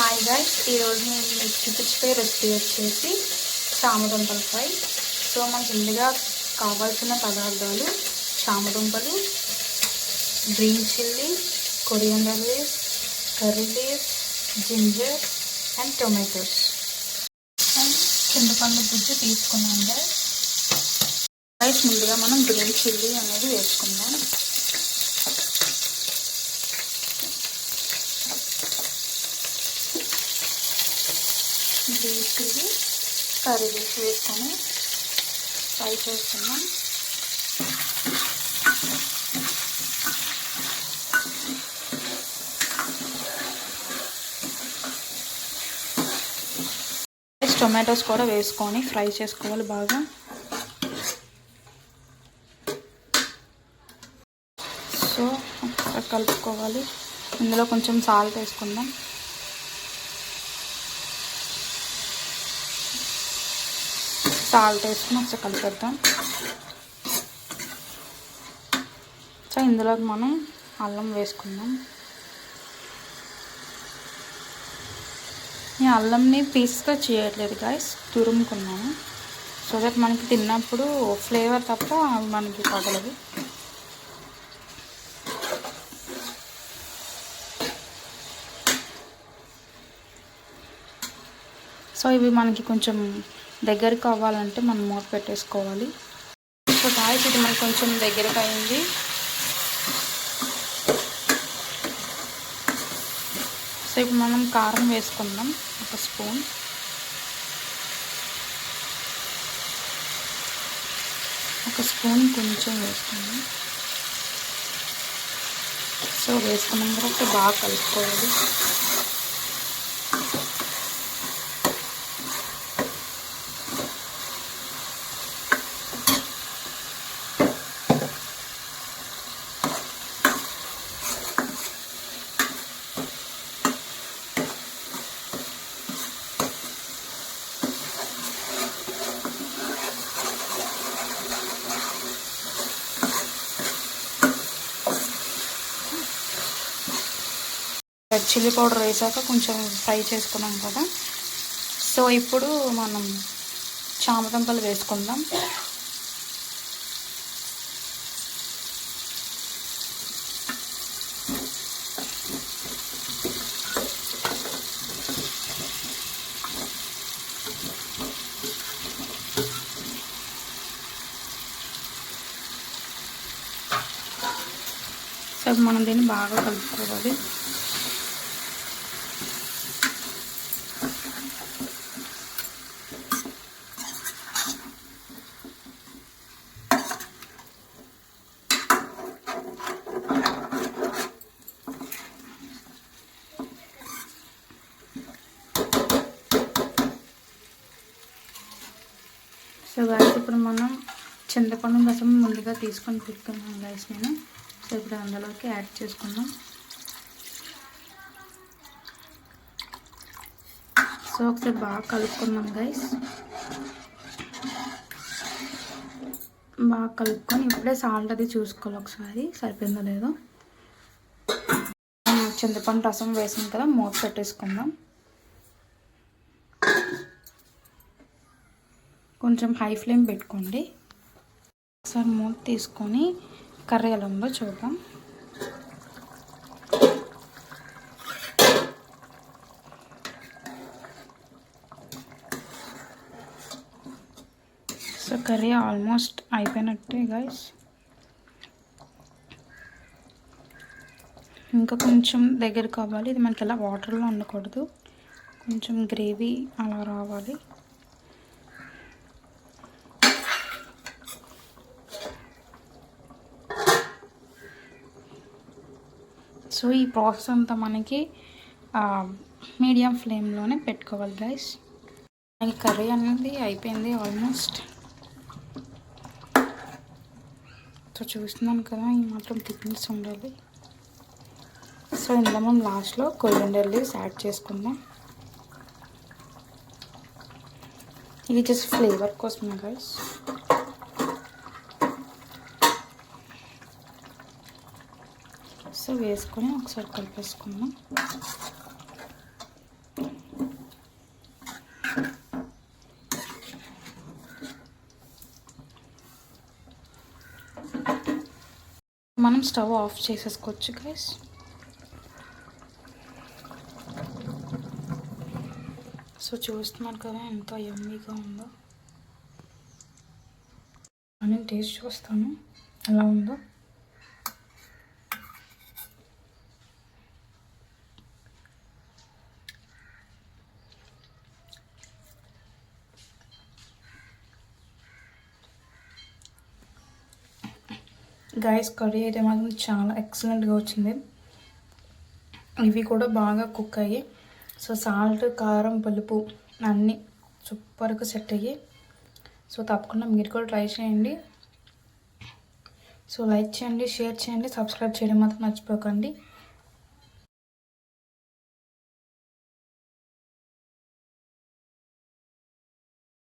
Hi guys, ఈరోజు నేను మీకు చూపించే రెసిపీ వచ్చేసి చామదుంపల ఫ్రై. సో మనకి ముందుగా కావాల్సిన పదార్థాలు చామదుంపలు, green chilli, coriander leaves, curry leaves, ginger and tomatoes and చింతపండు గుజ్జు తీసుకున్నాం గైస్. ముందుగా మనం గ్రీన్ చిల్లీ అనేది వేసుకుందాం. గ్రీన్ చిల్లీ, కర్రీ లీవ్స్ వేసుకొని ఫ్రై చేస్తున్నాం. టొమాటోస్ కూడా వేసుకొని ఫ్రై చేసుకోవాలి బాగా. సో కలుపుకోవాలి. ఇందులో కొంచెం సాల్ట్ వేసుకుందాం. సాల్ట్ వేసుకుని ఒకసారి కలిపేద్దాం. సో ఇందులో మనం అల్లం వేసుకుందాం. ఈ అల్లంని పీస్గా చేయట్లేదు గైస్, తురుముకున్నాను. సో దట్ మనకి తిన్నప్పుడు ఫ్లేవర్ తప్ప మనకి తగలదు. సో ఇవి మనకి కొంచెం దగ్గరికి అవ్వాలంటే మనం మూత పెట్టేసుకోవాలి. సో గాయస్, ఇది మనకి కొంచెం దగ్గరకు అయింది. సో ఇప్పుడు మనం కారం వేసుకుందాం. ఒక స్పూన్, కొంచెం వేసుకుందాం. సో వేసుకున్నాం తర్వాత బాగా కలుపుకోవాలి. రెడ్ చిల్లీ పౌడర్ వేసాక కొంచెం ఫ్రై చేసుకున్నాం కదా. సో ఇప్పుడు మనం చామదుంపలు వేసుకుందాం. సో మనం దీన్ని బాగా కలుపుకోవాలి. సో గైస్, ఇప్పుడు మనం చింతపండు రసం ముందుగా తీసుకొని పెట్టుకున్నాం గైస్ నేను. సో ఇప్పుడు అందులోకి యాడ్ చేసుకుందాం. సో ఒకసారి బాగా కలుపుకున్నాం గైస్. బాగా కలుపుకొని ఇప్పుడే సాల్ట్ అది చూసుకోవాలి ఒకసారి సరిపోయిందో లేదో. చింతపండు రసం వేసిన కదా, మూత పెట్టేసుకుందాం. కొంచెం హై ఫ్లేమ్ పెట్టుకోండి. ఒకసారి మూత తీసుకొని కర్రీ ఎలా ఉందో చూద్దాం. సో కర్రీ ఆల్మోస్ట్ అయిపోయినట్టే గైస్. ఇంకా కొంచెం దగ్గర కావాలి. ఇది మనకి ఎలా వాటర్లో ఉండకూడదు, కొంచెం గ్రేవీ అలా రావాలి. సో ఈ ప్రాసెస్ అంతా మనకి మీడియం ఫ్లేమ్లోనే పెట్టుకోవాలి గైస్. మనకి కర్రీ అనేది అయిపోయింది ఆల్మోస్ట్. సో చూస్తున్నాను కదా, ఈ మాత్రం టిఫిన్స్ ఉండాలి. సో ఇందులో మనం లాస్ట్లో కొరియండర్ లీవ్స్ యాడ్ చేసుకుందాం. ఇది జస్ట్ ఫ్లేవర్ కోసమే గైస్. సో వేసుకొని ఒకసారి కలిపేసుకుందాం. మనం స్టవ్ ఆఫ్ చేసేసుకోవచ్చు గైస్. సో చూస్తున్నారు కదా ఎంత యమ్మీగా ఉందో. నేను టేస్ట్ చూస్తాను ఎలా ఉందో. గైస్ కర్రీ అయితే మాత్రం చాలా ఎక్సలెంట్గా వచ్చింది. ఇవి కూడా బాగా కుక్ అయ్యి, సో సాల్ట్, కారం, పులుపు అన్నీ సూపర్గా సెట్ అయ్యి. సో తప్పకుండా మీరు కూడా ట్రై చేయండి. సో లైక్ చేయండి, షేర్ చేయండి, సబ్స్క్రైబ్ చేయడం మాత్రం మర్చిపోకండి.